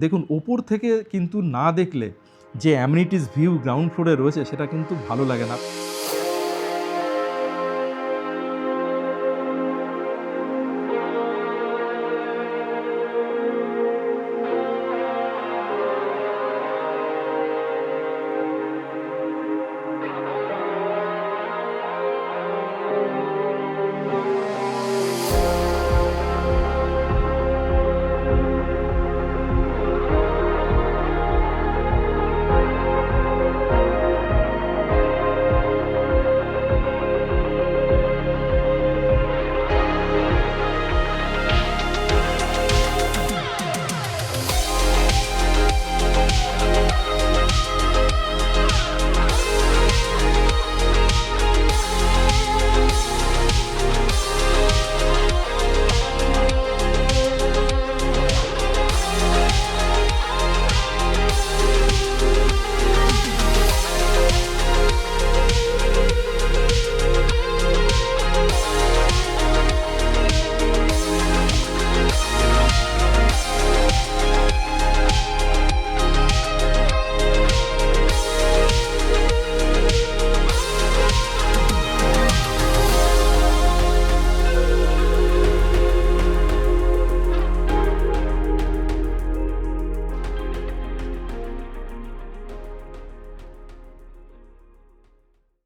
দেখুন ওপর থেকে কিন্তু না দেখলে যে অ্যামিনিটিস ভিউ গ্রাউন্ড ফ্লোরে রয়েছে সেটা কিন্তু ভালো লাগে না।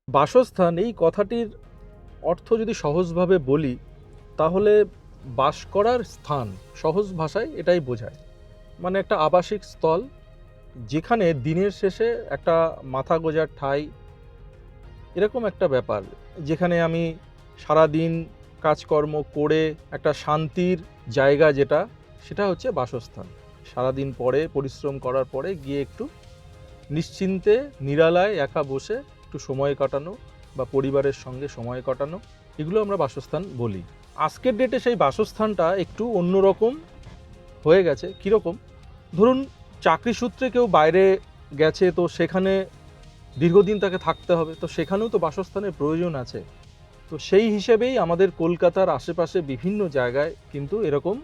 বাসস্থান এই কথাটির অর্থ যদি সহজভাবে বলি তাহলে বাস করার স্থান, সহজ ভাষায় এটাই বোঝায়। মানে একটা আবাসিক স্থল যেখানে দিনের শেষে একটা মাথা গোঁজার ঠাঁই, এরকম একটা ব্যাপার, যেখানে আমি সারাদিন কাজকর্ম করে একটা শান্তির জায়গা, সেটা হচ্ছে বাসস্থান। সারাদিন পরে পরিশ্রম করার পরে গিয়ে একটু নিশ্চিন্তে নিরালায় একা বসে একটু সময় কাটানো বা পরিবারের সঙ্গে সময় কাটানো, এগুলো আমরা বাসস্থান বলি। আজকের ডেটে সেই বাসস্থানটা একটু অন্যরকম হয়ে গেছে। কীরকম? ধরুন চাকরি সূত্রে কেউ বাইরে গেছে, তো সেখানে দীর্ঘদিন তাকে থাকতে হবে, তো সেখানেও তো বাসস্থানের প্রয়োজন আছে। তো সেই হিসেবেই আমাদের কলকাতার আশেপাশে বিভিন্ন জায়গায় কিন্তু এরকম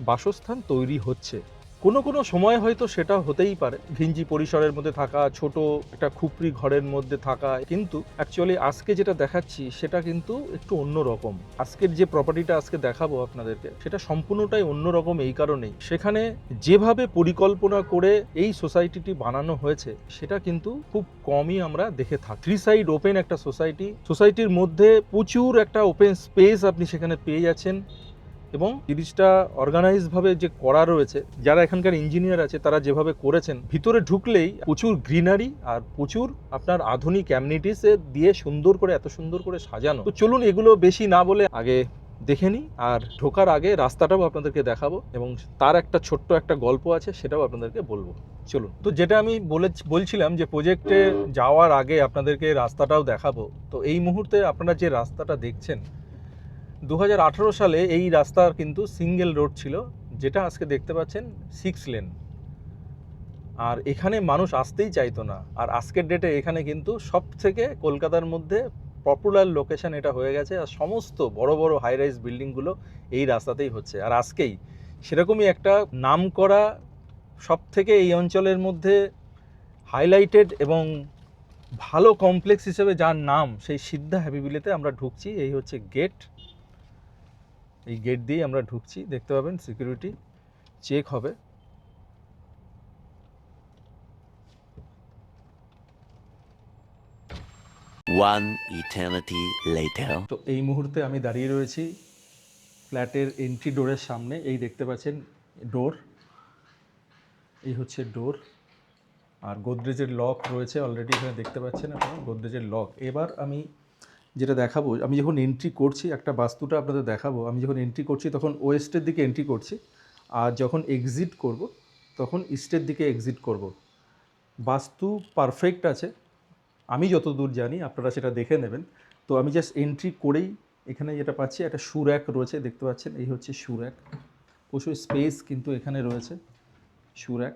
বাসস্থান তৈরি হচ্ছে। কোনো কোনো সময় হয়তো সেটা হতেই পারে ঘিঞ্জি পরিসরের মধ্যে থাকা, ছোট একটা খুপড়ি ঘরের মধ্যে থাকা, কিন্তু অ্যাকচুয়ালি আজকে যেটা দেখাচ্ছি সেটা কিন্তু একটু অন্য রকম। আজকের যে প্রপার্টিটা আজকে দেখাবো আপনাদেরকে, সেটা সম্পূর্ণটাই অন্য রকম। এই কারণেই সেখানে যেভাবে পরিকল্পনা করে এই সোসাইটিটি বানানো হয়েছে সেটা কিন্তু খুব কমই আমরা দেখে থাকি। 3 সাইড ওপেন একটা সোসাইটির মধ্যে প্রচুর একটা ওপেন স্পেস আপনি সেখানে পেয়ে যাচ্ছেন, এবং জিনিসটা অর্গানাইজভাবে যে করা রয়েছে, যারা এখানকার ইঞ্জিনিয়ার আছে তারা যেভাবে করেছেন, ভিতরে ঢুকলেই প্রচুর গ্রিনারি আর প্রচুর আপনার আধুনিক অ্যামিনিটিস দিয়ে সুন্দর করে, এত সুন্দর করে সাজানো। তো চলুন এগুলো বেশি না বলে আগে দেখে নিই, আর ঢোকার আগে রাস্তাটাও আপনাদেরকে দেখাবো, এবং তার একটা ছোট্ট একটা গল্প আছে সেটাও আপনাদেরকে বলবো। চলুন। তো যেটা আমি বলছিলাম যে প্রজেক্টে যাওয়ার আগে আপনাদেরকে রাস্তাটাও দেখাবো। তো এই মুহূর্তে আপনারা যে রাস্তাটা দেখছেন, 2018 সালে এই রাস্তার কিন্তু সিঙ্গেল রোড ছিল, যেটা আজকে দেখতে পাচ্ছেন 6 লেন। আর এখানে মানুষ আসতেই চাইতো না। আর আজকের ডেটে এখানে কিন্তু সব থেকে কলকাতার মধ্যে পপুলার লোকেশন এটা হয়ে গেছে, আর সমস্ত বড় বড় হাই রাইজ বিল্ডিংগুলো এই রাস্তাতেই হচ্ছে। আর আজকেই সেরকমই একটা নামকরা, সব থেকে এই অঞ্চলের মধ্যে হাইলাইটেড এবং ভালো কমপ্লেক্স হিসেবে যার নাম, সেই সিদ্ধা হ্যাপিভিলেতে আমরা ঢুকছি। এই হচ্ছে গেট, এই গেট দিয়ে আমরা ঢুকছি। দেখতে পাবেন সিকিউরিটি চেক হবে। One eternity later. তো এই মুহূর্তে আমি দাঁড়িয়ে রয়েছি ফ্ল্যাটের এন্ট্রি ডোরের সামনে। এই দেখতে পাচ্ছেন ডোর, এই হচ্ছে ডোর। আর গোদরেজের লক রয়েছে অলরেডি, এখানে দেখতে পাচ্ছেন আপনারা গোদরেজের লক। এবার আমি যেটা দেখাবো, আমি যখন এন্ট্রি করছি, একটা বাস্তুটা আপনাদের দেখাবো। আমি যখন এন্ট্রি করছি তখন ওয়েস্টের দিকে এন্ট্রি করছি, আর যখন এক্সিট করব তখন ইস্টের দিকে এক্সিট করব। বাস্তু পারফেক্ট আছে, আমি যতদূর জানি, আপনারা সেটা দেখে নেবেন। তো আমি জাস্ট এন্ট্রি করেই এখানে যেটা পাচ্ছি, একটা শু র্যাক রয়েছে, দেখতে পাচ্ছেন এই হচ্ছে শু র্যাক। প্রচুর স্পেস কিন্তু এখানে রয়েছে, শু র্যাক।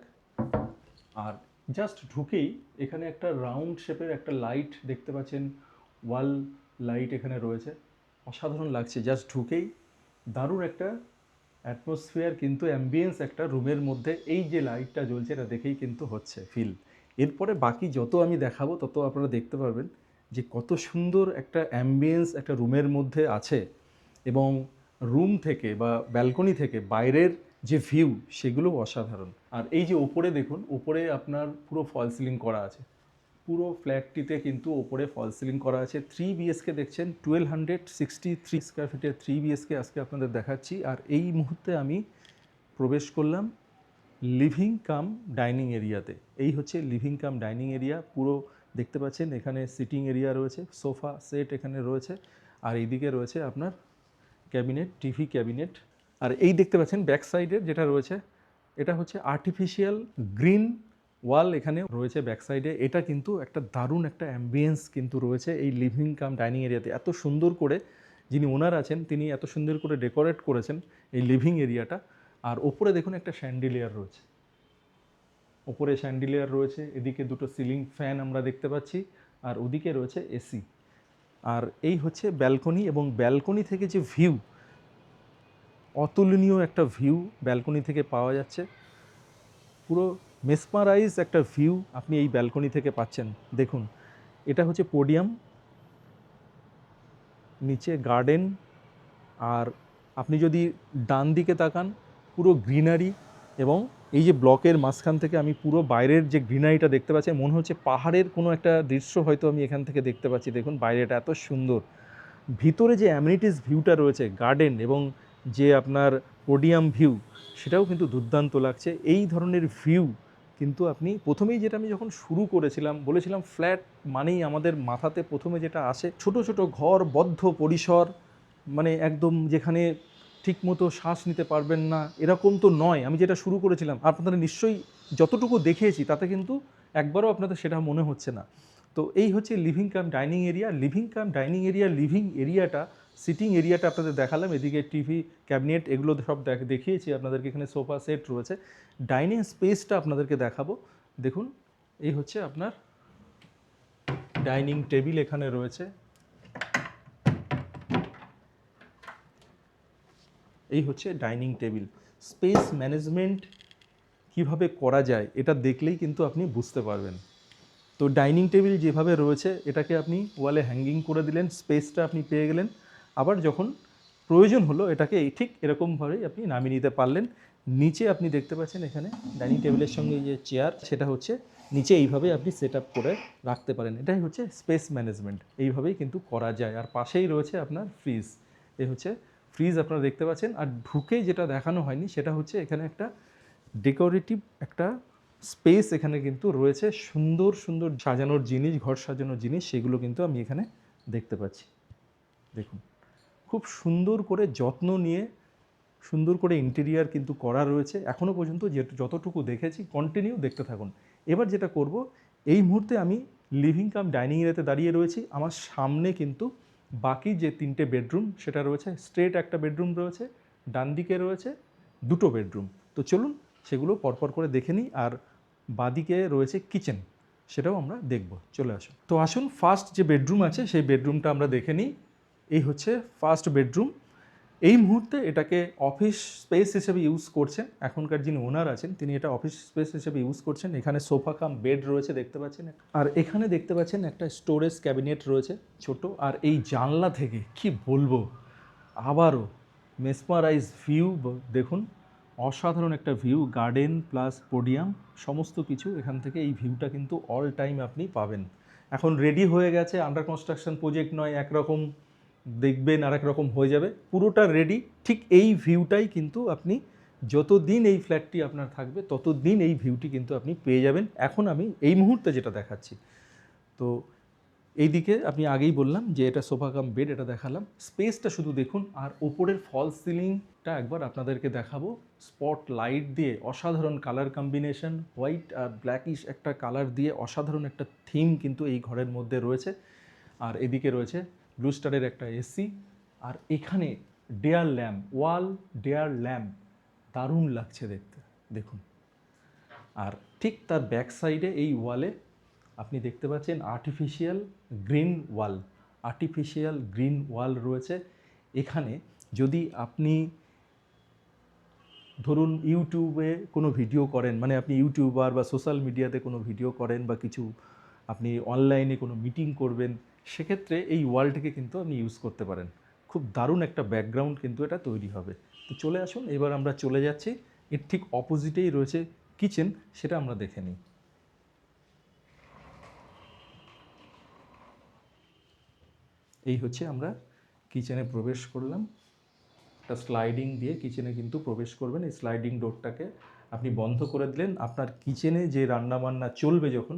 আর জাস্ট ঢুকেই এখানে একটা রাউন্ড শেপের একটা লাইট দেখতে পাচ্ছেন, ওয়াল লাইট এখানে রয়েছে, অসাধারণ লাগছে। জাস্ট ঢুকেই দারুণ একটা অ্যাটমসফিয়ার কিন্তু অ্যাম্বিয়েন্স একটা রুমের মধ্যে এই যে লাইটটা জ্বলছে এটা দেখেই কিন্তু হচ্ছে ফিল। এরপরে বাকি যত আমি দেখাবো তত আপনারা দেখতে পারবেন যে কত সুন্দর একটা অ্যাম্বিয়েন্স একটা রুমের মধ্যে আছে, এবং রুম থেকে বা ব্যালকনি থেকে বাইরের যে ভিউ সেগুলো অসাধারণ। আর এই যে ওপরে দেখুন, ওপরে আপনার পুরো ফল সিলিং করা আছে, পুরো ফ্ল্যাটটিতে কিন্তু ওপরে ফল সিলিং করা আছে। 3 BHK দেখছেন, 1263 স্কোয়ার ফিটের 3 BHK আজকে আপনাদের দেখাচ্ছি। আর এই মুহূর্তে আমি প্রবেশ করলাম লিভিং কাম ডাইনিং এরিয়াতে। এই হচ্ছে লিভিং কাম ডাইনিং এরিয়া। পুরো দেখতে পাচ্ছেন এখানে সিটিং এরিয়া রয়েছে, সোফা সেট এখানে রয়েছে, আর এইদিকে রয়েছে আপনার ক্যাবিনেট, টিভি ক্যাবিনেট। আর এই দেখতে পাচ্ছেন ব্যাক সাইডের যেটা রয়েছে, এটা হচ্ছে আর্টিফিশিয়াল গ্রিন ওয়াল এখানে রয়েছে ব্যাক সাইডে। এটা কিন্তু একটা দারুণ একটা অ্যাম্বিয়েন্স কিন্তু রয়েছে এই লিভিং কাম ডাইনিং এরিয়াতে। এত সুন্দর করে যিনি ওনার আছেন তিনি এত সুন্দর করে ডেকোরেট করেছেন এই লিভিং এরিয়াটা। আর ওপরে দেখুন একটা শ্যান্ডিলিয়ার রয়েছে, ওপরে শ্যান্ডিলিয়ার রয়েছে, এদিকে দুটো সিলিং ফ্যান আমরা দেখতে পাচ্ছি, আর ওদিকে রয়েছে এসি। আর এই হচ্ছে ব্যালকনি, এবং ব্যালকনি থেকে যে ভিউ, অতুলনীয় একটা ভিউ ব্যালকনি থেকে পাওয়া যাচ্ছে। পুরো মেসমারাইজ একটা ভিউ আপনি এই ব্যালকনি থেকে পাচ্ছেন। দেখুন এটা হচ্ছে পোডিয়াম, নিচে গার্ডেন, আর আপনি যদি ডান দিকে তাকান পুরো গ্রিনারি, এবং এই যে ব্লকের মাঝখান থেকে আমি পুরো বাইরের যে গ্রিনারিটা দেখতে পাচ্ছি, মনে হচ্ছে পাহাড়ের কোনো একটা দৃশ্য হয়তো আমি এখান থেকে দেখতে পাচ্ছি। দেখুন বাইরেটা এত সুন্দর, ভিতরে যে অ্যামিনিটিস ভিউটা রয়েছে, গার্ডেন এবং যে আপনার পোডিয়াম ভিউ, সেটাও কিন্তু দুর্দান্ত লাগছে। এই ধরনের ভিউ কিন্তু আপনি প্রথমেই, যেটা আমি যখন শুরু করেছিলাম বলেছিলাম ফ্ল্যাট মানেই আমাদের মাথাতে প্রথমে যেটা আসে ছোট ছোট ঘর, বদ্ধ পরিসর, মানে একদম যেখানে ঠিকমতো শ্বাস নিতে পারবেন না, এরকম তো নয়। আমি যেটা শুরু করেছিলাম আপনারা নিশ্চয়ই যতটুকু দেখিয়েছি তাতে কিন্তু একবারও আপনাদের সেটা মনে হচ্ছে না। তো এই হচ্ছে living cum dining area. Living cum dining area, living এরিয়াটা, সিটিং এরিয়াটা আপনাদের দেখালাম, এদিকে টিভি ক্যাবিনেট এগুলো সব দেখিয়েছি আপনাদেরকে, এখানে সোফা সেট রয়েছে। ডাইনিং স্পেসটা আপনাদেরকে দেখাবো। দেখুন এই হচ্ছে আপনার ডাইনিং টেবিল এখানে রয়েছে, এই হচ্ছে ডাইনিং টেবিল। স্পেস ম্যানেজমেন্ট কিভাবে করা যায় এটা দেখলেই কিন্তু আপনি বুঝতে পারবেন। তো ডাইনিং টেবিল যেভাবে রয়েছে এটাকে আপনি ওয়ালে হ্যাঙ্গিং করে দিলেন, স্পেসটা আপনি পেয়ে গেলেন। আবার যখন প্রয়োজন হলো এটাকে এই ঠিক এরকমভাবেই আপনি নামিয়ে নিতে পারলেন। নিচে আপনি দেখতে পাচ্ছেন এখানে ডাইনিং টেবিলের সঙ্গে যে চেয়ার, সেটা হচ্ছে নিচে এইভাবে আপনি সেট আপ করে রাখতে পারেন। এটাই হচ্ছে স্পেস ম্যানেজমেন্ট, এইভাবেই কিন্তু করা যায়। আর পাশেই রয়েছে আপনার ফ্রিজ, এই হচ্ছে ফ্রিজ আপনারা দেখতে পাচ্ছেন। আর ঢুকে যেটা দেখানো হয়নি সেটা হচ্ছে এখানে একটা ডেকোরেটিভ একটা স্পেস এখানে কিন্তু রয়েছে, সুন্দর সুন্দর সাজানোর জিনিস, ঘর সাজানোর জিনিস, সেগুলো কিন্তু আমি এখানে দেখতে পাচ্ছি। দেখুন খুব সুন্দর করে যত্ন নিয়ে সুন্দর করে ইন্টেরিয়ার কিন্তু করা রয়েছে। এখনও পর্যন্ত যতটুকু দেখেছি, কন্টিনিউ দেখতে থাকুন। এবার যেটা করব, এই মুহূর্তে আমি লিভিং কাম ডাইনিং এরিয়াতে দাঁড়িয়ে রয়েছি। আমার সামনে কিন্তু বাকি যে 3টে বেডরুম সেটা রয়েছে, স্ট্রেট একটা বেডরুম রয়েছে, ডান দিকে রয়েছে 2টো বেডরুম। তো চলুন সেগুলো পরপর করে দেখে নিই। আর বাদিকে রয়েছে কিচেন, সেটাও আমরা দেখব। চলে আসুন। তো আসুন ফার্স্ট যে বেডরুম আছে সেই বেডরুমটা আমরা দেখে নিই। এই হচ্ছে ফার্স্ট বেডরুম। এই মুহূর্তে এটাকে অফিস স্পেস হিসেবে ইউজ করছেন, এখনকার যিনি ওনার আছেন তিনি এটা অফিস স্পেস হিসেবে ইউজ করছেন। এখানে সোফা কাম বেড রয়েছে দেখতে পাচ্ছেন, আর এখানে দেখতে পাচ্ছেন একটা স্টোরেজ ক্যাবিনেট রয়েছে ছোট। আর এই জানলা থেকে কি বলবো, আবারও মেসমারাইজ ভিউ দেখুন, অসাধারণ একটা ভিউ, গার্ডেন প্লাস পোডিয়াম সমস্ত কিছু এখান থেকে এই ভিউটা কিন্তু অল টাইম আপনি পাবেন। এখন রেডি হয়ে গেছে, আন্ডার কনস্ট্রাকশন প্রজেক্ট নয়, একরকম দেখবেন আর এক রকম হয়ে যাবে, পুরোটা রেডি। ঠিক এই ভিউটাই কিন্তু আপনি যতদিন এই ফ্ল্যাটটি আপনার থাকবে ততদিন এই ভিউটি কিন্তু আপনি পেয়ে যাবেন। এখন আমি এই মুহূর্তে যেটা দেখাচ্ছি, তো এই দিকে আপনি আগেই বললাম যে এটা সোফা কাম বেড, এটা দেখালাম। স্পেসটা শুধু দেখুন, আর ওপরের ফল সিলিংটা একবার আপনাদেরকে দেখাবো। স্পট লাইট দিয়ে অসাধারণ কালার কম্বিনেশন, হোয়াইট আর ব্ল্যাকিশ একটা কালার দিয়ে অসাধারণ একটা থিম কিন্তু এই ঘরের মধ্যে রয়েছে। আর এদিকে রয়েছে ব্লু স্টারের একটা এসি, আর এখানে ডেয়ার ল্যাম্প, ওয়াল ডেয়ার ল্যাম্প, দারুণ লাগছে দেখতে দেখুন। আর ঠিক তার ব্যাক সাইডে এই ওয়ালে আপনি দেখতে পাচ্ছেন আর্টিফিশিয়াল গ্রিন ওয়াল, আর্টিফিশিয়াল গ্রিন ওয়াল রয়েছে এখানে। যদি আপনি ধরুন ইউটিউবে কোনো ভিডিও করেন, মানে আপনি ইউটিউবার বা সোশ্যাল মিডিয়াতে কোনো ভিডিও করেন বা কিছু আপনি অনলাইনে কোনো মিটিং করবেন, সেক্ষেত্রে এই ওয়ালটিকে কিন্তু আপনি ইউজ করতে পারেন। খুব দারুণ একটা ব্যাকগ্রাউন্ড কিন্তু এটা তৈরি হবে। তো চলে আসুন, এবার আমরা চলে যাচ্ছি, এর ঠিক অপোজিটেই রয়েছে কিচেন, সেটা আমরা দেখে নিই। এই হচ্ছে আমরা কিচেনে প্রবেশ করলাম, একটা স্লাইডিং দিয়ে কিচেনে কিন্তু প্রবেশ করবেন। এই স্লাইডিং ডোরটাকে আপনি বন্ধ করে দিলেন, আপনার কিচেনে যে রান্নাবান্না চলবে যখন,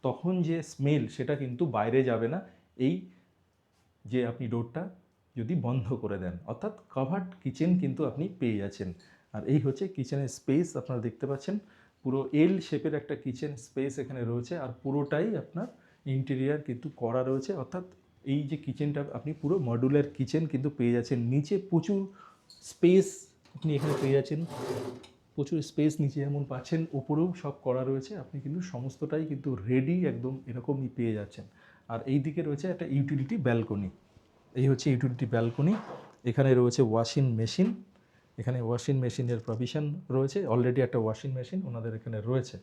তখন যে স্মেল সেটা কিন্তু বাইরে যাবে না, এই যে আপনি ডোরটা যদি বন্ধ করে দেন, অর্থাৎ কভার্ড কিচেন কিন্তু আপনি পেয়ে যাচ্ছেন। আর এই হচ্ছে কিচেনের স্পেস, আপনারা দেখতে পাচ্ছেন পুরো এল শেপের একটা কিচেন স্পেস এখানে রয়েছে, আর পুরোটাই আপনার ইন্টেরিয়ার কিন্তু করা রয়েছে, অর্থাৎ এই যে কিচেনটা আপনি পুরো মডুলার কিচেন কিন্তু পেয়ে যাচ্ছেন। নিচে প্রচুর স্পেস আপনি এখানে পেয়ে যাচ্ছেন, প্রচুর স্পেস নিচে যেমন পাচ্ছেন, ওপরেও সব করা রয়েছে, আপনি কিন্তু সমস্তটাই কিন্তু রেডি একদম এরকমই পেয়ে যাচ্ছেন। আর এই দিকে রয়েছে একটা ইউটিলিটি ব্যালকনি, এই হচ্ছে ইউটিলিটি ব্যালকনি। এখানে রয়েছে ওয়াশিং মেশিন, এখানে ওয়াশিং মেশিনের প্রভিশন রয়েছে, অলরেডি একটা ওয়াশিং মেশিন ওনাদের এখানে রয়েছে।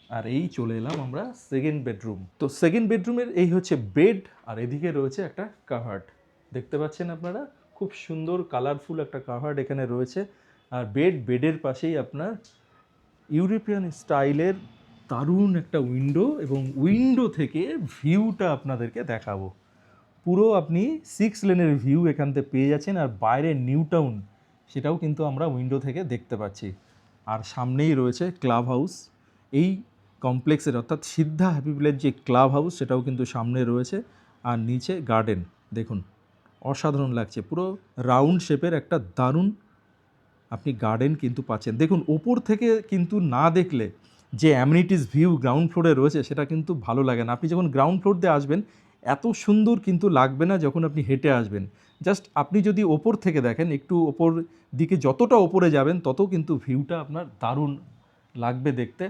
আর এই চলে এলাম আমরা সেকেন্ড বেডরুম। তো সেকেন্ড বেডরুমের এই হচ্ছে বেড, আর এদিকে রয়েছে একটা কাভার্ড, দেখতে পাচ্ছেন আপনারা, খুব সুন্দর কালারফুল একটা কাভার্ড এখানে রয়েছে। আর বেডের পাশেই আপনার ইউরোপিয়ান স্টাইলের দারুণ একটা উইন্ডো, এবং উইন্ডো থেকে ভিউটা আপনাদেরকে দেখাবো। পুরো আপনি 6 লেনের ভিউ এখান থেকে পেয়ে যাচ্ছেন, আর বাইরে নিউ টাউন সেটাও কিন্তু আমরা উইন্ডো থেকে দেখতে পাচ্ছি। আর সামনেই রয়েছে ক্লাব হাউস, এই কমপ্লেক্সের অর্থাৎ সিদ্ধা হ্যাপি ভিলেজ যে ক্লাব হাউস সেটাও কিন্তু সামনে রয়েছে। আর নিচে গার্ডেন দেখুন, অসাধারণ লাগছে, পুরো রাউন্ড শেপের একটা দারুণ আপনি গার্ডেন কিন্তু পাচ্ছেন। দেখুন ওপর থেকে কিন্তু না দেখলে যে অ্যামিনিটিস ভিউ গ্রাউন্ড ফ্লোরে রয়েছে সেটা কিন্তু ভালো লাগে না। আপনি যখন গ্রাউন্ড ফ্লোর দিয়ে আসবেন এত সুন্দর কিন্তু লাগবে না যখন আপনি হেঁটে আসবেন। জাস্ট আপনি যদি ওপর থেকে দেখেন, একটু ওপর দিকে যতটা ওপরে যাবেন তত কিন্তু ভিউটা আপনার দারুণ লাগবে দেখতে।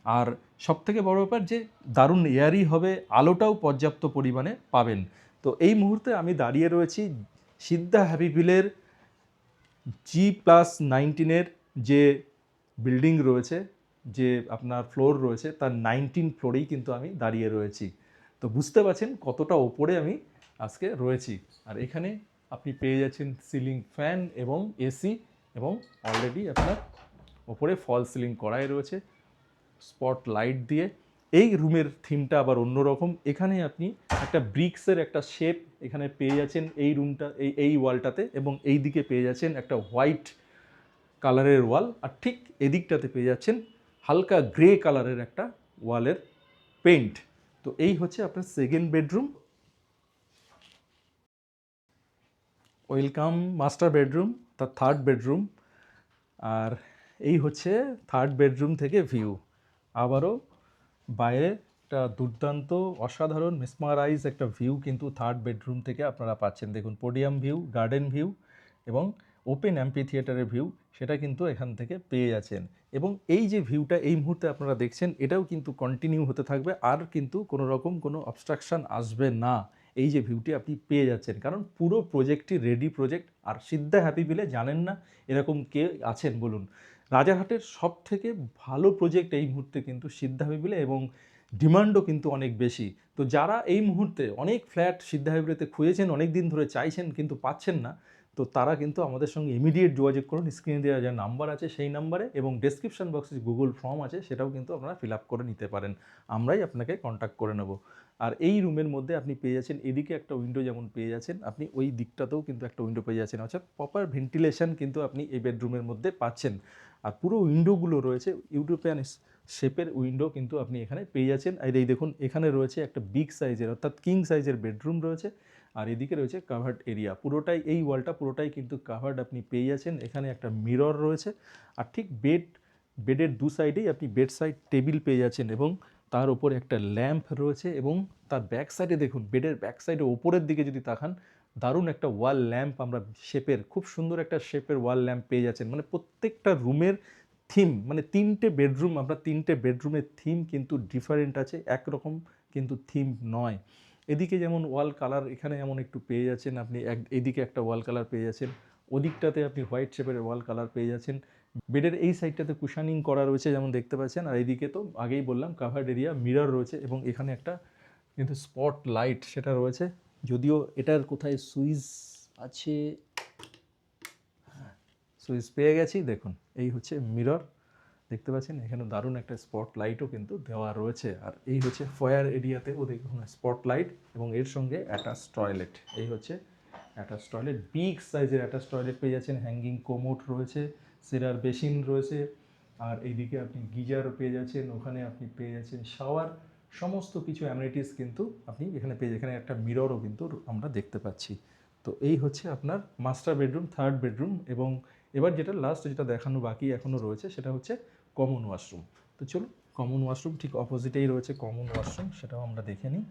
আর সবথেকে বড় ব্যাপার যে দারুণ এয়ারই হবে, আলোটাও পর্যাপ্ত পরিমাণে পাবেন। তো এই মুহূর্তে আমি দাঁড়িয়ে রয়েছি সিদ্ধা হ্যাপিভিলের G+19 যে বিল্ডিং রয়েছে, যে আপনার ফ্লোর রয়েছে, তার 19 ফ্লোরেই কিন্তু আমি দাঁড়িয়ে রয়েছি। তো বুঝতে পারছেন কতটা ওপরে আমি আজকে রয়েছি। আর এখানে আপনি পেয়ে যাচ্ছেন সিলিং ফ্যান এবং এসি, এবং অলরেডি আপনার ওপরে ফল সিলিং করাই রয়েছে স্পট লাইট দিয়ে। এই রুমের থিমটা আবার অন্যরকম, এখানে আপনি একটা ব্রিক্সের একটা শেপ এখানে পেয়ে যাচ্ছেন এই রুমটা, এই ওয়ালটাতে, এবং এই দিকে পেয়ে যাচ্ছেন একটা হোয়াইট কালারের ওয়াল, আর ঠিক এদিকটাতে পেয়ে যাচ্ছেন হালকা গ্রে কালারের একটা ওয়ালের পেইন্ট। তো এই হচ্ছে আপনার second bedroom. Welcome master bedroom, তার থার্ড বেডরুম। আর এই হচ্ছে থার্ড বেডরুম থেকে ভিউ, আবারও বাইরে একটা দুর্দান্ত অসাধারণ মেসমারাইজ একটা ভিউ কিন্তু থার্ড বেডরুম থেকে আপনারা পাচ্ছেন। দেখুন পোডিয়াম ভিউ, গার্ডেন ভিউ এবং ওপেন অ্যাম্পি থিয়েটারের ভিউ, সেটা কিন্তু এখান থেকে পেয়ে যাচ্ছেন। এবং এই যে ভিউটা এই মুহূর্তে আপনারা দেখছেন, এটাও কিন্তু কন্টিনিউ হতে থাকবে, আর কিন্তু কোনো রকম কোনো অবস্ট্রাকশান আসবে না। এই যে ভিউটি আপনি পেয়ে যাচ্ছেন, কারণ পুরো প্রজেক্টটি রেডি প্রজেক্ট। আর সিদ্ধা হ্যাপি ভিলে জানেন না এরকম কে আছেন বলুন, রাজারহাটের সব থেকে ভালো প্রজেক্ট এই মুহূর্তে কিন্তু সিদ্ধা হ্যাপি ভিলে, এবং ডিমান্ডও কিন্তু অনেক বেশি। তো যারা এই মুহূর্তে অনেক ফ্ল্যাট সিদ্ধা হ্যাপি ভিলেতে খুঁজেছেন, অনেক দিন ধরে চাইছেন কিন্তু পাচ্ছেন না, তো তারা কিন্তু আমাদের সঙ্গে ইমিডিয়েট যোগাযোগ করুন। স্ক্রিনে দেওয়া যে নাম্বার আছে সেই নাম্বারে, এবং ডেসক্রিপশন বক্সে গুগল ফর্ম আছে সেটাও কিন্তু আপনারা ফিল আপ করে নিতে পারেন, আমরাই আপনাকে কন্ট্যাক্ট করে নেব। আর এই রুমের মধ্যে আপনি পেয়ে যাচ্ছেন এদিকে একটা উইন্ডো, যেমন পেয়ে যাচ্ছেন আপনি ওই দিকটাতেও কিন্তু একটা উইন্ডো পেয়ে যাচ্ছেন, অর্থাৎ প্রপার ভেন্টিলেশন কিন্তু আপনি এই বেডরুমের মধ্যে পাচ্ছেন। আর পুরো উইন্ডোগুলো রয়েছে ইউরোপিয়ান শেপের উইন্ডো কিন্তু আপনি এখানে পেয়ে যাচ্ছেন। আর এই দেখুন এখানে রয়েছে একটা বিগ সাইজের অর্থাৎ কিং সাইজের বেডরুম রয়েছে, আর এদিকে রয়েছে কাভার্ড এরিয়া, পুরোটাই এই ওয়ালটা পুরোটাই কিন্তু কাভার্ড আপনি পেয়ে যাচ্ছেন। এখানে একটা মিরর রয়েছে, আর ঠিক বেডের দু সাইডেই আপনি বেড সাইড টেবিল পেয়ে যাচ্ছেন, এবং তার উপরে একটা ল্যাম্প রয়েছে, এবং তার ব্যাক সাইডে দেখুন, বেডের ব্যাক সাইডে ওপরের দিকে যদি তাকান, দারুণ একটা ওয়াল ল্যাম্প আমরা শেপের, খুব সুন্দর একটা শেপের ওয়াল ল্যাম্প পেয়ে যাচ্ছেন। মানে প্রত্যেকটা রুমের থিম, মানে তিনটে বেডরুম, আমরা তিনটে বেডরুমের থিম কিন্তু ডিফারেন্ট আছে, একরকম কিন্তু থিম নয়। এদিকে যেমন ওয়াল কালার এখানে যেমন একটু পেয়ে যাচ্ছেন আপনি, এদিকে একটা ওয়াল কালার পেয়ে যাচ্ছেন, ওদিকটাতে আপনি হোয়াইট শেপের ওয়াল কালার পেয়ে যাচ্ছেন। বেডের এই সাইডটাতে কুশানিং করা রয়েছে যেমন দেখতে পাচ্ছেন, আর এইদিকে তো আগেই বললাম কাভার্ড এরিয়া, মিরর রয়েছে এবং এখানে একটা কিন্তু স্পট লাইট সেটা রয়েছে। যদিও এটার কোথায় সুইচ আছে, সুইচ পেয়ে গেছি, দেখুন এই হচ্ছে মিরর, দেখতে পাচ্ছেন এখানে দারুণ একটা স্পট লাইটও কিন্তু দেওয়া রয়েছে। আর এই হচ্ছে ফয়ার এরিয়াতেও দেখুন স্পট লাইট এবং এর সঙ্গে অ্যাটাচ টয়লেট। এই হচ্ছে অ্যাটাচ টয়লেট, বিগ সাইজের অ্যাটাচ টয়লেট পেয়ে যাচ্ছেন, হ্যাঙ্গিং কোমোড রয়েছে, সিরার বেসিন রয়েছে, আর এইদিকে আপনি গিজার পেয়ে যাচ্ছেন, ওখানে আপনি পেয়ে যাচ্ছেন শাওয়ার, সমস্ত কিছু অ্যামিনিটিস কিন্তু আপনি এখানে পেয়ে, এখানে একটা মিররও কিন্তু আমরা দেখতে পাচ্ছি। তো এই হচ্ছে আপনার মাস্টার বেডরুম, থার্ড বেডরুম। এবং এবার যেটা লাস্ট যেটা দেখানো বাকি এখনও রয়েছে সেটা হচ্ছে কমন ওয়াশরুম। তো চলুন, কমন ওয়াশরুম ঠিক অপোজিটেই রয়েছে কমন ওয়াশরুম, সেটাও আমরা দেখে নিই।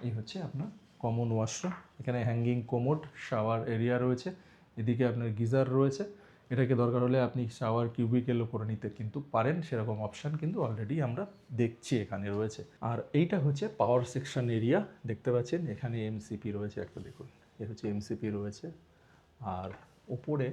এই হচ্ছে আপনার কমন ওয়াশরুম, এখানে হ্যাঙ্গিং কোমোড, শাওয়ার এরিয়া রয়েছে, এদিকে আপনার গিজার রয়েছে, এটাকে দরকার হলে আপনি শাওয়ার কিউবিকেলও করে নিতে কিন্তু পারেন, সেরকম অপশান কিন্তু অলরেডি আমরা দেখছি এখানে রয়েছে। আর এইটা হচ্ছে পাওয়ার সেকশন এরিয়া, দেখতে পাচ্ছেন এখানে এমসিপি রয়েছে একটা, দেখুন এ হচ্ছে এমসিপি রয়েছে। আর ওপরে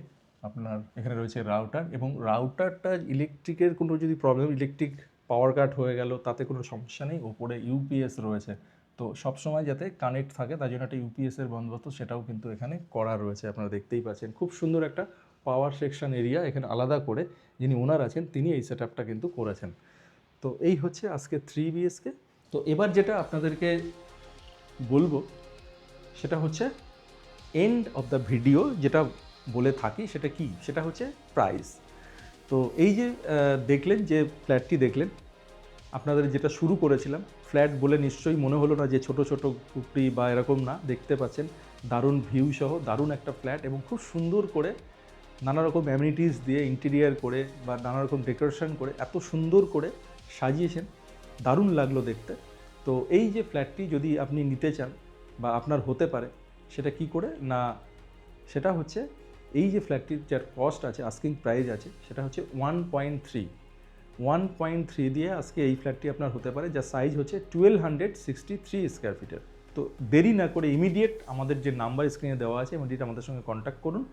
আপনার এখানে রয়েছে রাউটার, এবং রাউটারটা ইলেকট্রিকের কোনো যদি প্রবলেম, ইলেকট্রিক পাওয়ার কাট হয়ে গেল তাতে কোনো সমস্যা নেই, ওপরে ইউপিএস রয়েছে, তো সবসময় যাতে কানেক্ট থাকে তার জন্য একটা ইউপিএসের বন্দোবস্ত সেটাও কিন্তু এখানে করা রয়েছে, আপনারা দেখতেই পাচ্ছেন। খুব সুন্দর একটা পাওয়ার সেকশন এরিয়া এখানে আলাদা করে যিনি ওনার আছেন তিনি এই সেট আপটা কিন্তু করেছেন। তো এই হচ্ছে আজকে 3 BHK। তো এবার যেটা আপনাদেরকে বলবো সেটা হচ্ছে এন্ড অফ দ্য ভিডিও, যেটা বলে থাকি সেটা কি, সেটা হচ্ছে প্রাইস। তো এই যে দেখলেন, যে ফ্ল্যাটটি দেখলেন, আপনাদের যেটা শুরু করেছিলাম ফ্ল্যাট বলে নিশ্চয়ই মনে হলো না যে ছোট ছোট কুপড়ি বা এরকম না, দেখতে পাচ্ছেন দারুণ ভিউ সহ দারুণ একটা ফ্ল্যাট, এবং খুব সুন্দর করে নানা রকম অ্যামিনিটিস দিয়ে ইন্টেরিয়ার করে বা নানা রকম ডেকোরেশন করে এত সুন্দর করে সাজিয়েছেন, দারুণ লাগলো দেখতে। তো এই যে ফ্ল্যাটটি যদি আপনি নিতে চান বা আপনার হতে পারে, সেটা কি করে না, সেটা হচ্ছে এই যে ফ্ল্যাটটির যার কস্ট আছে, আস্কিং প্রাইস আছে, সেটা হচ্ছে 1.3 দিয়ে আজকে এই ফ্ল্যাটটি আপনার হতে পারে, যার সাইজ হচ্ছে 1263 স্কোয়ার ফিটের। তো দেরি না করে ইমিডিয়েট আমাদের যে নাম্বার স্ক্রিনে দেওয়া আছে ইমিডিয়েট আমাদের সঙ্গে কন্ট্যাক্ট করুন,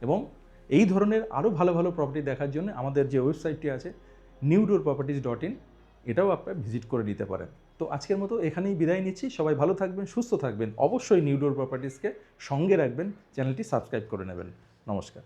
এবং এই ধরনের আরও ভালো ভালো প্রপার্টি দেখার জন্য আমাদের যে ওয়েবসাইটটি আছে newdoorproperties.in, এটাও আপনারা ভিজিট করে নিতে পারেন। তো আজকের মতো এখানেই বিদায় নিচ্ছি, সবাই ভালো থাকবেন, সুস্থ থাকবেন, অবশ্যই নিউ ডোর প্রপার্টিসকে সঙ্গে রাখবেন, চ্যানেলটি সাবস্ক্রাইব করে নেবেন। নমস্কার।